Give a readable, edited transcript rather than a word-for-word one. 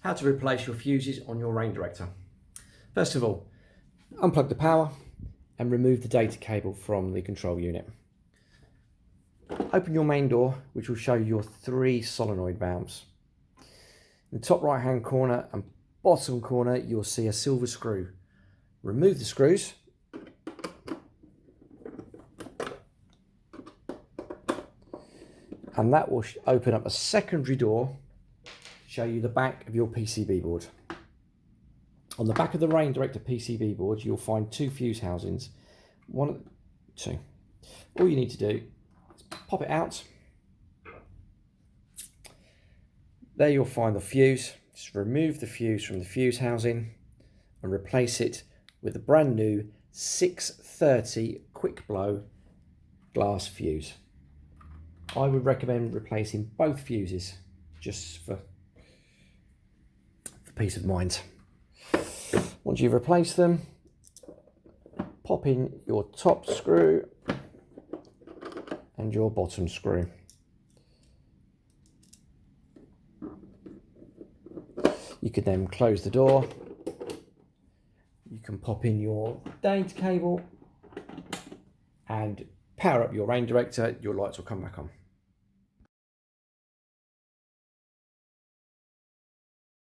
How to replace your fuses on your rain director. First of all, unplug the power and remove the data cable from the control unit. Open your main door, which will show your 3 solenoid valves. In the top right hand corner and bottom corner, you'll see a silver screw. Remove the screws. And that will open up a secondary door, show you the back of your PCB board. On the back of the rain director PCB board, you'll find 2 fuse housings. 2. All you need to do is pop it out. There you'll find the fuse. Just remove the fuse from the fuse housing and replace it with a brand new 630 quick blow glass fuse. I would recommend replacing both fuses just for peace of mind. Once you've replaced them, pop in your top screw and your bottom screw. You can then close the door. You can pop in your data cable and power up your rain director. Your lights will come back on.